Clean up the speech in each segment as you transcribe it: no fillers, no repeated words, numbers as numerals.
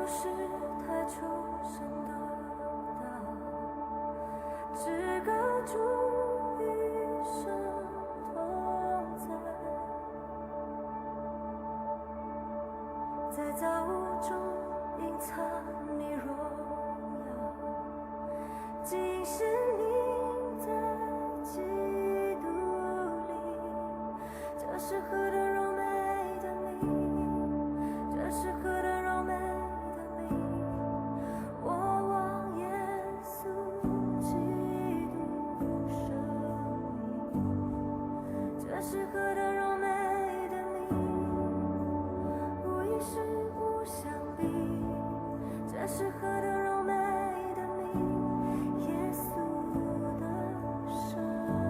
是太出神的道，只告主一生同在，在造物中隐藏你荣耀，今生你在基督里，这是何等荣美的名，这是何等荣美的名，我望耶稣基督生命，这是何等荣美的名，无一事无相比，这是何等荣美的名，耶稣的生命。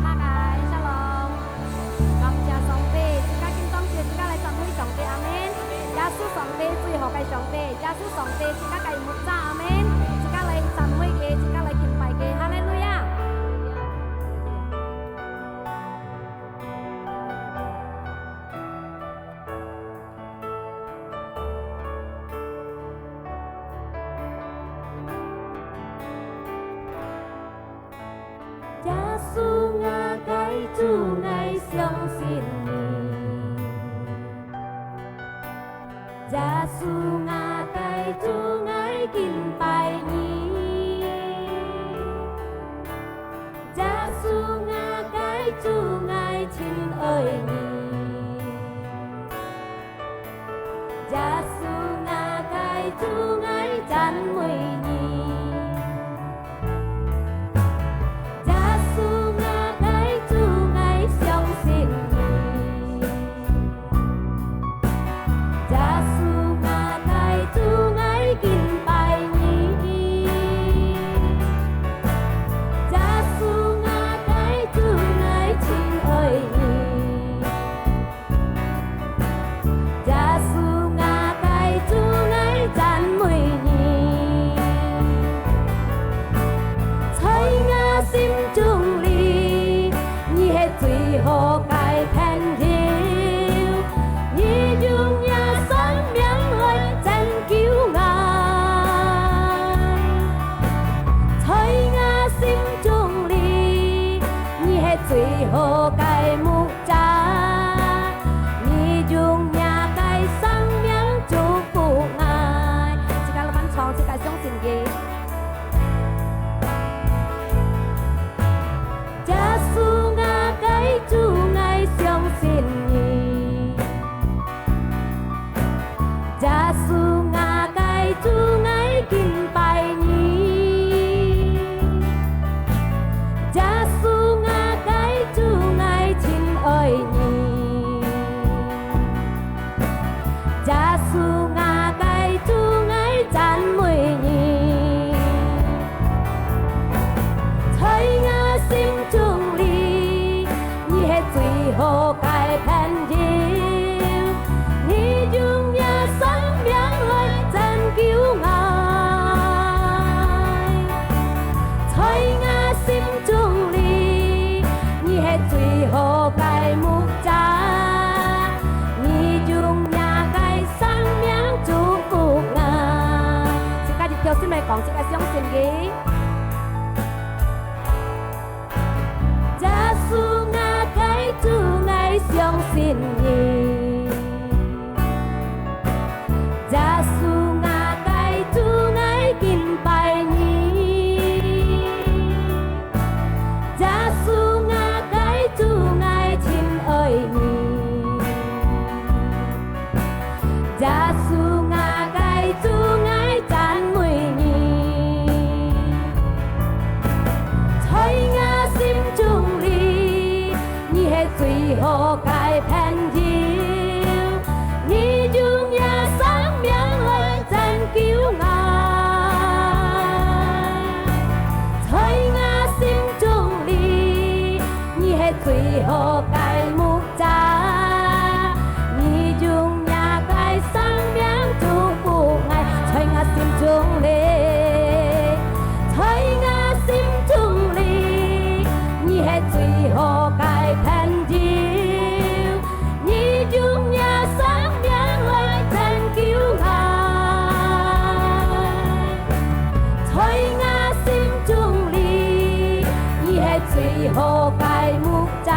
哈爱沙龙，感謝上帝，自家敬當主，自家嚟讚美上帝，阿門。耶穌上帝最後嘅上帝，耶穌上帝自家嘅牧者，阿門。自家嚟讚美嘅，自家嚟敬拜嘅，哈利路亞。耶穌啊，該主愛相信你。耶穌啊，該主愛敬拜你。耶穌啊，該主愛親愛你。耶穌啊，該主愛讚美你。最後該牧者，你用亞該生命祝福愛。這個老闆唱，這個相信嘅。耶穌啊，該主愛相信你。耶穌啊，該主愛敬拜你。愛你，耶穌啊，該主愛讚美你，在我心中裡，你係最後嘅朋友，你用一生命來拯救我，在我心中裡，你係最後嘅牧者，你用亞該生命祝福我。自家就跳先嚟講，自家相信嘅。耶穌啊，該主愛相信你。耶穌啊，該主愛敬拜你。耶穌啊，該主愛愛你，耶穌啊，該主愛讚美你，在我心中裡，你係最後嘅朋友，你用一生命來拯救我，在我心中裡，你係最後嘅牧者，你用亞該生命祝福愛，在我心中裡，在我心中裡，你係最後嘅朋友，你用一生命來拯救我，在我心中裡，你係最後嘅牧者。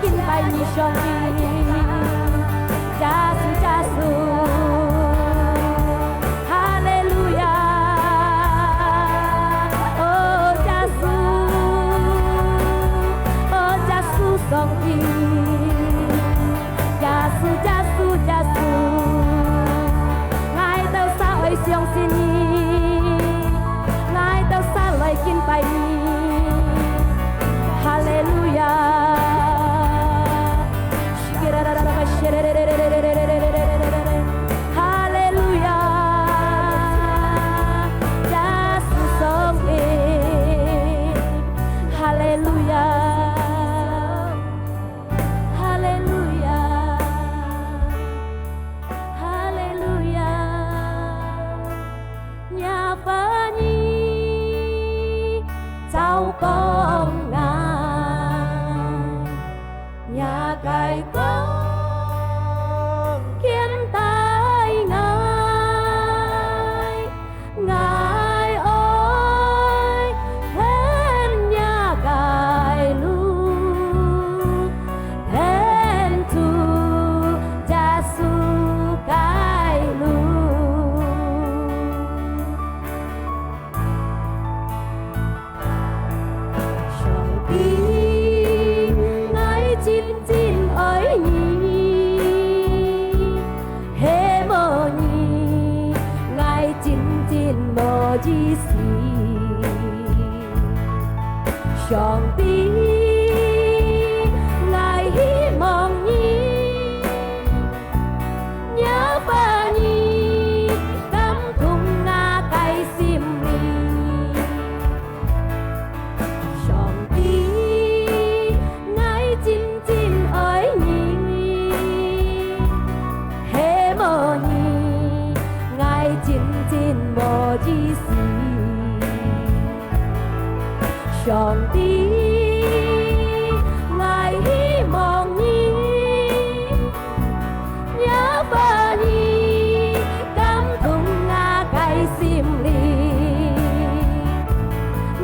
敬拜你上帝，加速加速。上帝，加速加速加速，愛到啥會相信你，愛到啥來敬拜你，哈利路亞。哈利路亞，加速上帝，哈利路亞。con ngài nhà cài con khiến tay ngài ơi thêm nhà cài lu thêm tu cha su cài lu gì song ti ngài hy vọng nhi nhớ ba nhi cắm thùng na cây sim ly song ti ngài chín chín ơi nhi hé mơ nhi ngài chín chín mơ gì上帝，愛希望你，也把你感動那開心裡，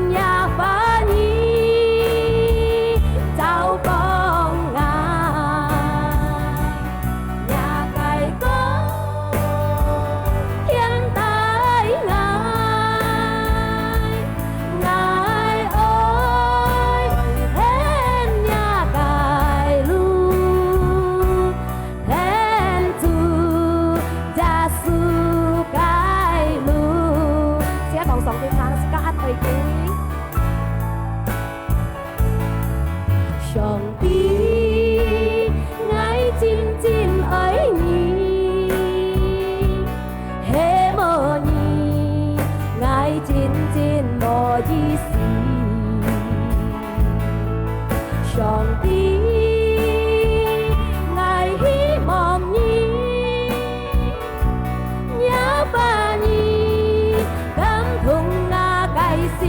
也把你找幫愛，也該講現代愛。上帝，愛真真愛你，希望你愛真真無意思。上帝，愛希望你，也把你感動那個心。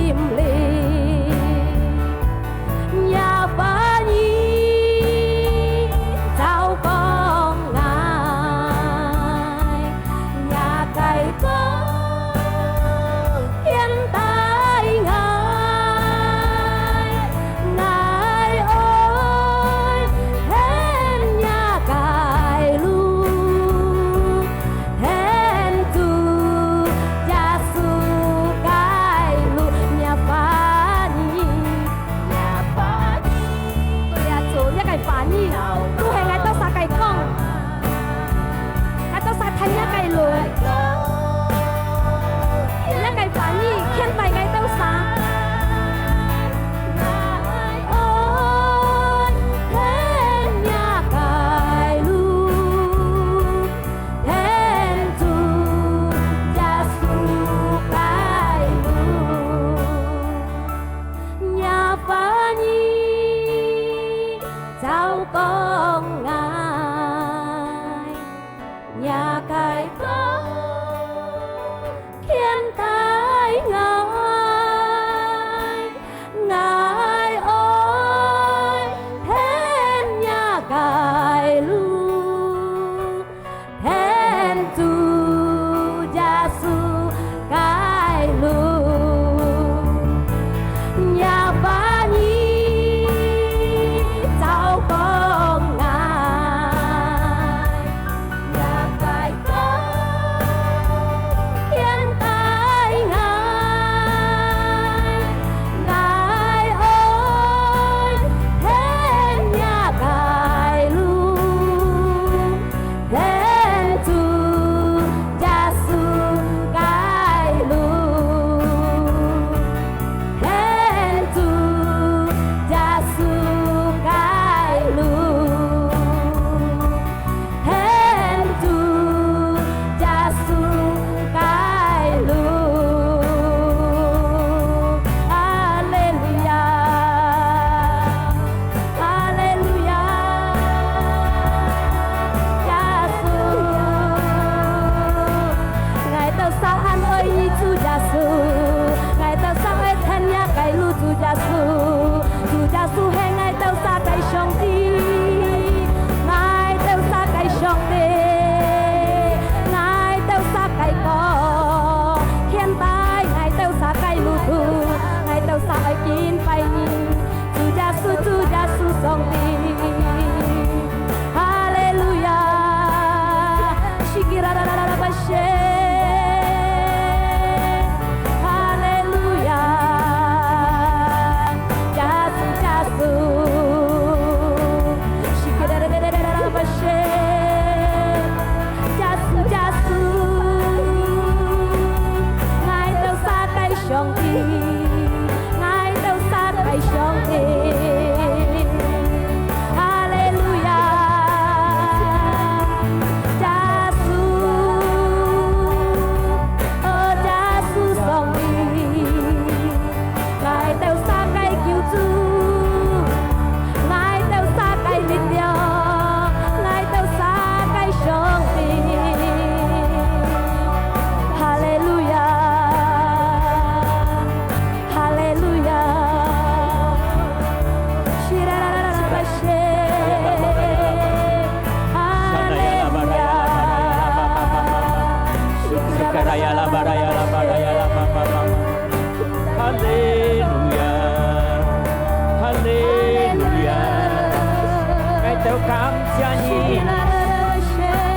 謝你，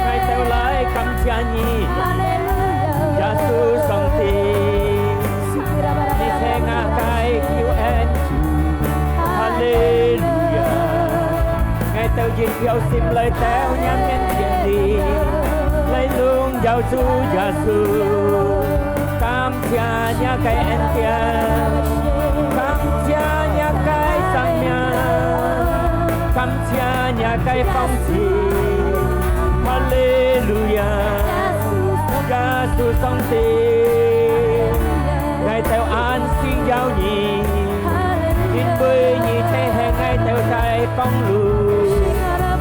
愛到來感謝你，耶穌上帝，你聽我解叫恩主，哈利路亞，愛到熱有心來到人面前裡，來榮耀主耶穌，感謝你嘅恩典，感謝你嘅生命。感謝你嘅豐盛，哈利路亞，耶穌上帝，愛到安息有你，因為你才係愛到在公路，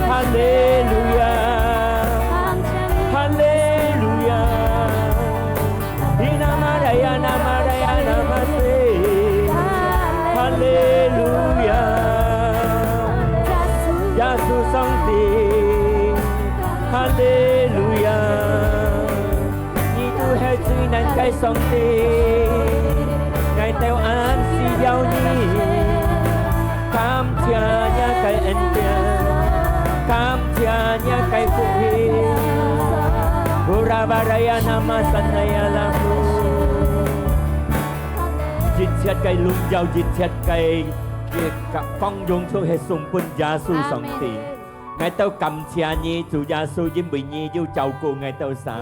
哈利路亞，哈利路亞，伊那瑪利亞，那瑪利亞，那瑪西，哈利路亞。耶穌上帝，哈利路亞，你都係最難嘅上帝，愛到安息有你，感謝你嘅恩典，感謝你嘅福氣，布拉巴拉亞那瑪神亞拉姆，熱切嘅榮耀，熱切嘅光榮都係送俾耶穌上帝，愛到感謝你，主耶穌因為你要照顧愛到神。